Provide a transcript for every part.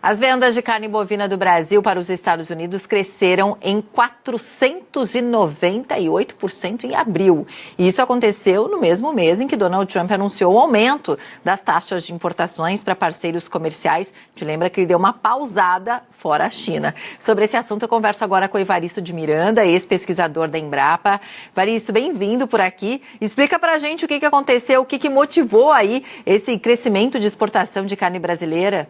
As vendas de carne bovina do Brasil para os Estados Unidos cresceram em 498% em abril. E isso aconteceu no mesmo mês em que Donald Trump anunciou o aumento das taxas de importações para parceiros comerciais. Te lembra que ele deu uma pausada fora a China. Sobre esse assunto eu converso agora com o Evaristo de Miranda, ex-pesquisador da Embrapa. Evaristo, bem-vindo por aqui. Explica pra gente o que aconteceu, o que motivou aí esse crescimento de exportação de carne brasileira.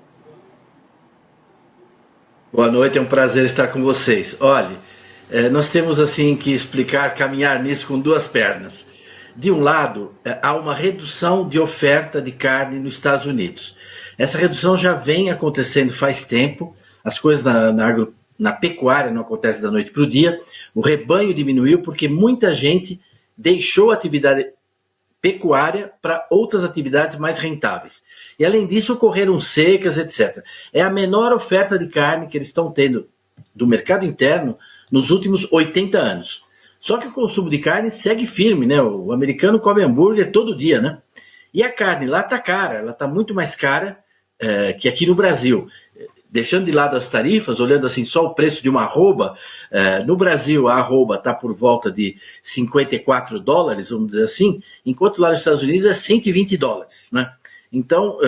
Boa noite, é um prazer estar com vocês. Olha, nós temos assim que explicar, caminhar nisso com duas pernas. De um lado, há uma redução de oferta de carne nos Estados Unidos. Essa redução já vem acontecendo faz tempo, as coisas na pecuária não acontecem da noite para o dia, o rebanho diminuiu porque muita gente deixou a atividade pecuária para outras atividades mais rentáveis. E além disso ocorreram secas, etc. É a menor oferta de carne que eles estão tendo do mercado interno nos últimos 80 anos. Só que o consumo de carne segue firme, né? O americano come hambúrguer todo dia, né? E a carne lá está cara, ela está muito mais cara que aqui no Brasil. Deixando de lado as tarifas, olhando assim só o preço de uma arroba, no Brasil a arroba está por volta de $54, vamos dizer assim, enquanto lá nos Estados Unidos é $120, né? Então,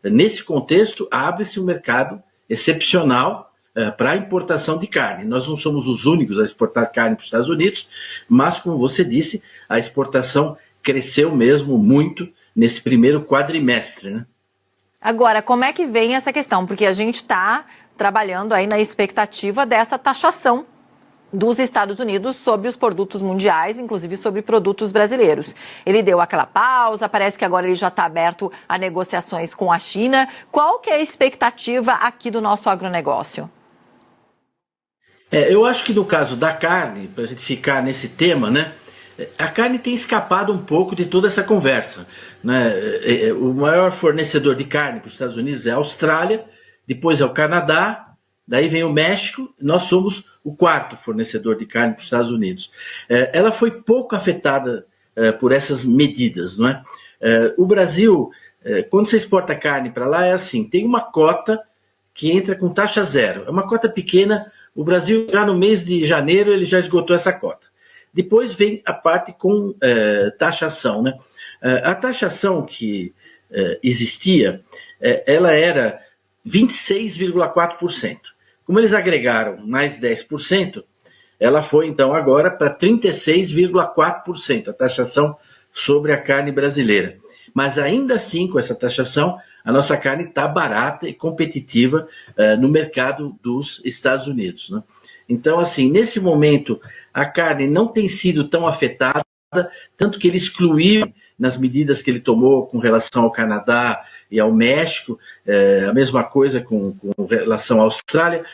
nesse contexto, abre-se um mercado excepcional para a importação de carne. Nós não somos os únicos a exportar carne para os Estados Unidos, mas, como você disse, a exportação cresceu mesmo muito nesse primeiro quadrimestre, né? Agora, como é que vem essa questão? Porque a gente está trabalhando aí na expectativa dessa taxação dos Estados Unidos sobre os produtos mundiais, inclusive sobre produtos brasileiros. Ele deu aquela pausa, parece que agora ele já está aberto a negociações com a China. Qual que é a expectativa aqui do nosso agronegócio? Eu acho que no caso da carne, para a gente ficar nesse tema, né? A carne tem escapado um pouco de toda essa conversa, né? O maior fornecedor de carne para os Estados Unidos é a Austrália, depois é o Canadá, daí vem o México, nós somos o quarto fornecedor de carne para os Estados Unidos. Ela foi pouco afetada por essas medidas, não é? O Brasil, quando você exporta carne para lá, é assim, tem uma cota que entra com taxa zero, é uma cota pequena. O Brasil já no mês de janeiro ele já esgotou essa cota. Depois vem a parte com taxação, né? A taxação que existia, ela era 26,4%. Como eles agregaram mais 10%, ela foi então agora para 36,4%, a taxação sobre a carne brasileira. Mas ainda assim, com essa taxação, a nossa carne está barata e competitiva no mercado dos Estados Unidos, né? Então, assim, nesse momento, a carne não tem sido tão afetada, tanto que ele excluiu nas medidas que ele tomou com relação ao Canadá e ao México, a mesma coisa com relação à Austrália,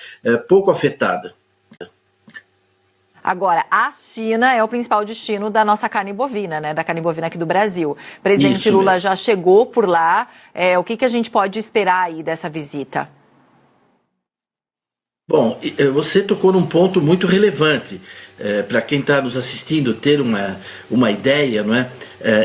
pouco afetada. Agora, a China é o principal destino da nossa carne bovina, né? Da carne bovina aqui do Brasil. O presidente Lula já chegou por lá. O que a gente pode esperar aí dessa visita? Bom, você tocou num ponto muito relevante para quem está nos assistindo ter uma ideia, não é?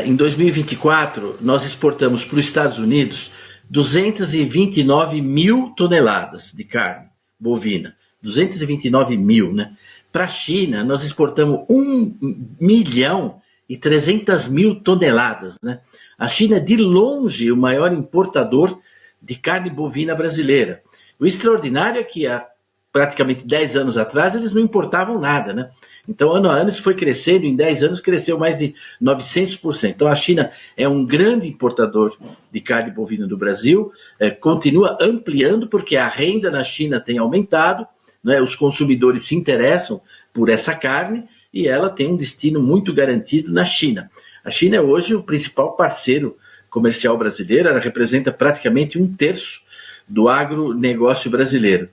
Em 2024, nós exportamos para os Estados Unidos 229 mil toneladas de carne bovina. 229 mil, né? Para a China, nós exportamos 1.300.000 toneladas, né? A China é de longe o maior importador de carne bovina brasileira. O extraordinário é que há praticamente 10 anos atrás eles não importavam nada, né? Então, ano a ano isso foi crescendo, em 10 anos cresceu mais de 900%. Então, a China é um grande importador de carne bovina do Brasil, continua ampliando porque a renda na China tem aumentado, né? Os consumidores se interessam por essa carne e ela tem um destino muito garantido na China. A China é hoje o principal parceiro comercial brasileiro, ela representa praticamente 1/3 do agronegócio brasileiro.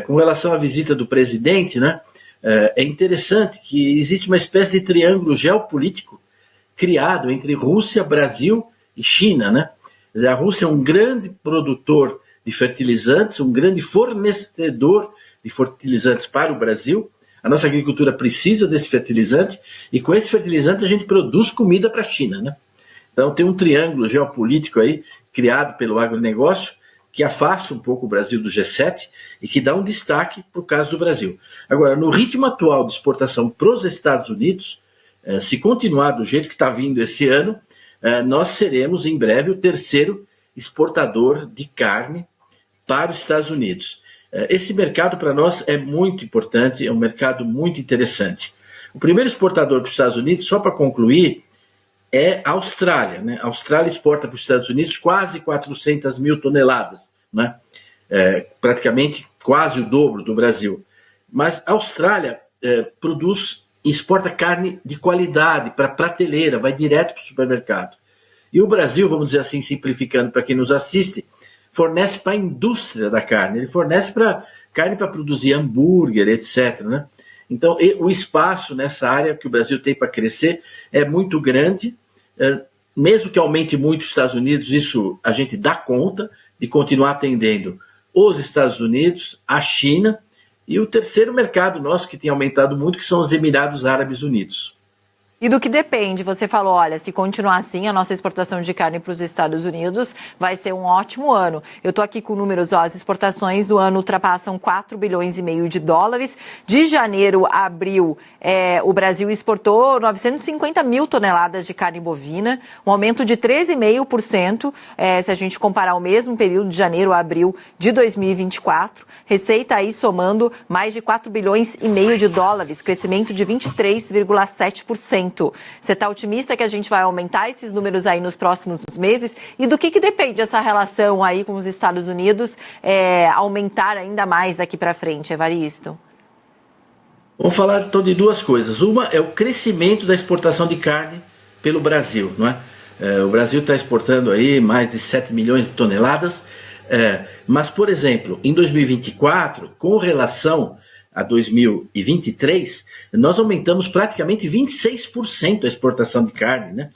Com relação à visita do presidente, né? É interessante que existe uma espécie de triângulo geopolítico criado entre Rússia, Brasil e China, né? Quer dizer, a Rússia é um grande produtor de fertilizantes, um grande fornecedor de fertilizantes para o Brasil. A nossa agricultura precisa desse fertilizante e com esse fertilizante a gente produz comida para a China, né? Então tem um triângulo geopolítico aí criado pelo agronegócio que afasta um pouco o Brasil do G7 e que dá um destaque para o caso do Brasil. Agora, no ritmo atual de exportação para os Estados Unidos, se continuar do jeito que está vindo esse ano, nós seremos em breve o terceiro exportador de carne para os Estados Unidos. Esse mercado para nós é muito importante, é um mercado muito interessante. O primeiro exportador para os Estados Unidos, só para concluir, é a Austrália, né? A Austrália exporta para os Estados Unidos quase 400 mil toneladas, né? Praticamente quase o dobro do Brasil. Mas a Austrália exporta carne de qualidade para prateleira, vai direto para o supermercado. E o Brasil, vamos dizer assim, simplificando para quem nos assiste, fornece para a indústria da carne, ele fornece carne para produzir hambúrguer, etc., né? Então, o espaço nessa área que o Brasil tem para crescer é muito grande. Mesmo que aumente muito os Estados Unidos, isso a gente dá conta de continuar atendendo os Estados Unidos, a China e o terceiro mercado nosso que tem aumentado muito, que são os Emirados Árabes Unidos. E do que depende? Você falou, olha, se continuar assim, a nossa exportação de carne para os Estados Unidos vai ser um ótimo ano. Eu estou aqui com números, as exportações do ano ultrapassam 4 bilhões e meio de dólares. De janeiro a abril, o Brasil exportou 950 mil toneladas de carne bovina, um aumento de 13,5%, se a gente comparar o mesmo período de janeiro a abril de 2024. Receita aí somando mais de 4 bilhões e meio de dólares, crescimento de 23,7%. Você está otimista que a gente vai aumentar esses números aí nos próximos meses? E do que depende essa relação aí com os Estados Unidos aumentar ainda mais daqui para frente, Evaristo? Vamos falar então de duas coisas. Uma é o crescimento da exportação de carne pelo Brasil, não é? O Brasil está exportando aí mais de 7 milhões de toneladas, mas, por exemplo, em 2024, com relação a 2023, nós aumentamos praticamente 26% a exportação de carne, né?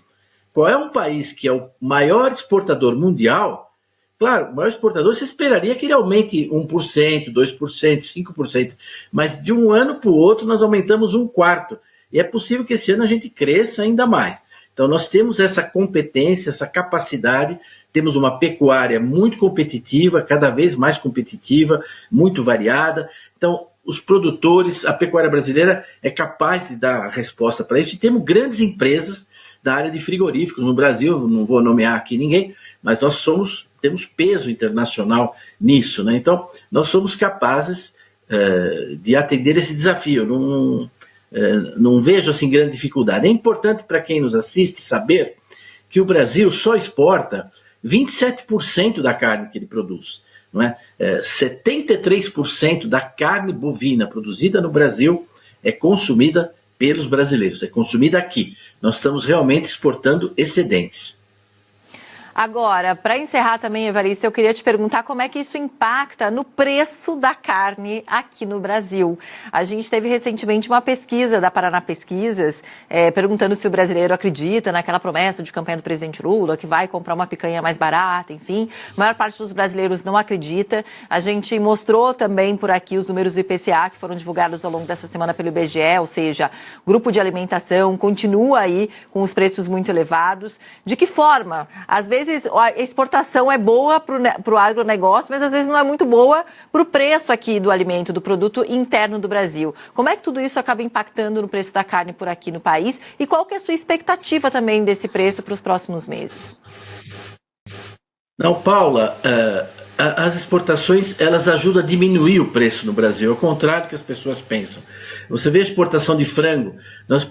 Qual é um país que é o maior exportador mundial? Claro, o maior exportador, você esperaria que ele aumente 1%, 2%, 5%, mas de um ano para o outro nós aumentamos 1/4, e é possível que esse ano a gente cresça ainda mais. Então nós temos essa competência, essa capacidade, temos uma pecuária muito competitiva, cada vez mais competitiva, muito variada. Então os produtores, a pecuária brasileira é capaz de dar resposta para isso, e temos grandes empresas da área de frigoríficos no Brasil, não vou nomear aqui ninguém, mas nós temos peso internacional nisso, né? Então nós somos capazes de atender esse desafio. Não vejo assim grande dificuldade. É importante para quem nos assiste saber que o Brasil só exporta 27% da carne que ele produz. Não é? 73% da carne bovina produzida no Brasil é consumida pelos brasileiros, é consumida aqui. Nós estamos realmente exportando excedentes. Agora, para encerrar também, Evaristo, eu queria te perguntar como é que isso impacta no preço da carne aqui no Brasil. A gente teve recentemente uma pesquisa da Paraná Pesquisas, perguntando se o brasileiro acredita naquela promessa de campanha do presidente Lula, que vai comprar uma picanha mais barata, enfim. A maior parte dos brasileiros não acredita. A gente mostrou também por aqui os números do IPCA que foram divulgados ao longo dessa semana pelo IBGE, ou seja, o grupo de alimentação continua aí com os preços muito elevados. De que forma? Às vezes a exportação é boa para o agronegócio, mas às vezes não é muito boa para o preço aqui do alimento, do produto interno do Brasil. Como é que tudo isso acaba impactando no preço da carne por aqui no país? E qual que é a sua expectativa também desse preço para os próximos meses? Não, Paula, as exportações elas ajudam a diminuir o preço no Brasil, ao contrário do que as pessoas pensam. Você vê a exportação de frango, nós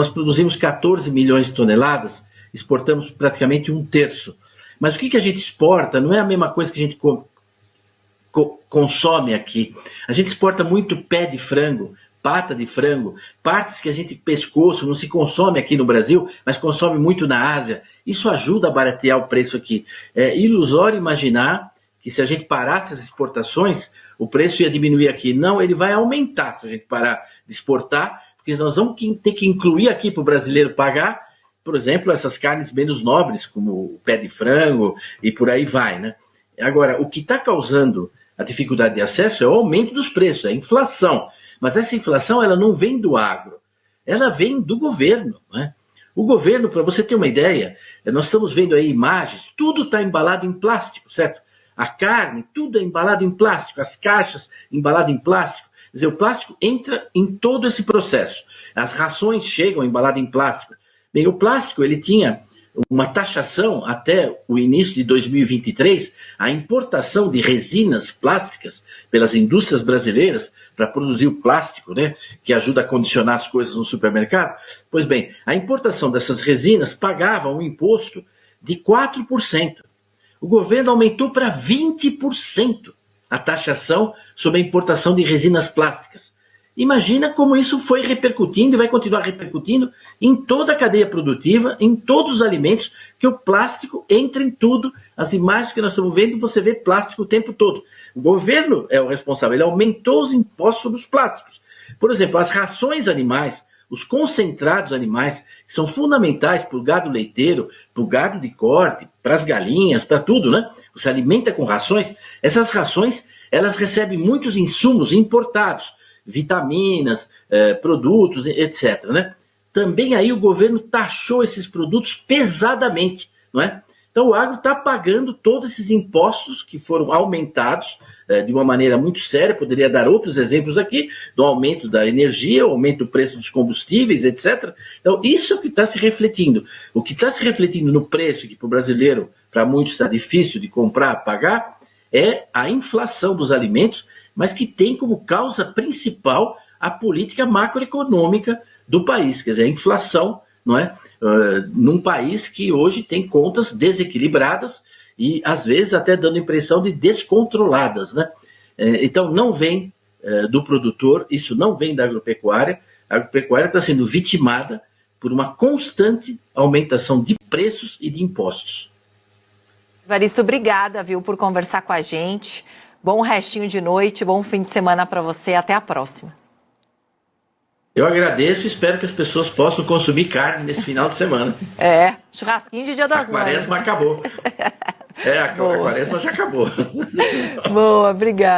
produzimos 14 milhões de toneladas, exportamos praticamente 1/3. Mas o que a gente exporta não é a mesma coisa que a gente consome aqui. A gente exporta muito pé de frango, pata de frango, partes que a gente, pescoço, não se consome aqui no Brasil, mas consome muito na Ásia. Isso ajuda a baratear o preço aqui. É ilusório imaginar que se a gente parasse as exportações, o preço ia diminuir aqui. Não, ele vai aumentar se a gente parar de exportar, porque nós vamos ter que incluir aqui para o brasileiro pagar, por exemplo, essas carnes menos nobres, como o pé de frango e por aí vai, né? Agora, o que está causando a dificuldade de acesso é o aumento dos preços, é a inflação. Mas essa inflação ela não vem do agro, ela vem do governo, né? O governo, para você ter uma ideia, nós estamos vendo aí imagens, tudo está embalado em plástico, certo? A carne, tudo é embalado em plástico, as caixas embaladas em plástico. Quer dizer, o plástico entra em todo esse processo. As rações chegam embaladas em plástico. Bem, o plástico, ele tinha uma taxação até o início de 2023, a importação de resinas plásticas pelas indústrias brasileiras para produzir o plástico, né, que ajuda a condicionar as coisas no supermercado. Pois bem, a importação dessas resinas pagava um imposto de 4%. O governo aumentou para 20% a taxação sobre a importação de resinas plásticas. Imagina como isso foi repercutindo e vai continuar repercutindo em toda a cadeia produtiva, em todos os alimentos, que o plástico entra em tudo. As imagens que nós estamos vendo, você vê plástico o tempo todo. O governo é o responsável, ele aumentou os impostos sobre os plásticos. Por exemplo, as rações animais, os concentrados animais, que são fundamentais para o gado leiteiro, para o gado de corte, para as galinhas, para tudo, né? Você alimenta com rações. Essas rações, elas recebem muitos insumos importados, vitaminas, produtos, etc. Né? Também aí o governo taxou esses produtos pesadamente, não é? Então o agro está pagando todos esses impostos que foram aumentados de uma maneira muito séria. Poderia dar outros exemplos aqui, do aumento da energia, o aumento do preço dos combustíveis, etc. Então isso é o que está se refletindo. O que está se refletindo no preço, que para o brasileiro, para muitos está difícil de comprar, pagar, é a inflação dos alimentos, mas que tem como causa principal a política macroeconômica do país, quer dizer, a inflação, não é? Num país que hoje tem contas desequilibradas e, às vezes, até dando a impressão de descontroladas, né? Então, não vem do produtor, isso não vem da agropecuária. A agropecuária está sendo vitimada por uma constante aumentação de preços e de impostos. Evaristo, obrigada, viu, por conversar com a gente. Bom restinho de noite, bom fim de semana para você. Até a próxima. Eu agradeço e espero que as pessoas possam consumir carne nesse final de semana. Churrasquinho de Dia das Mães. A quaresma acabou. A quaresma já acabou. Boa, obrigada.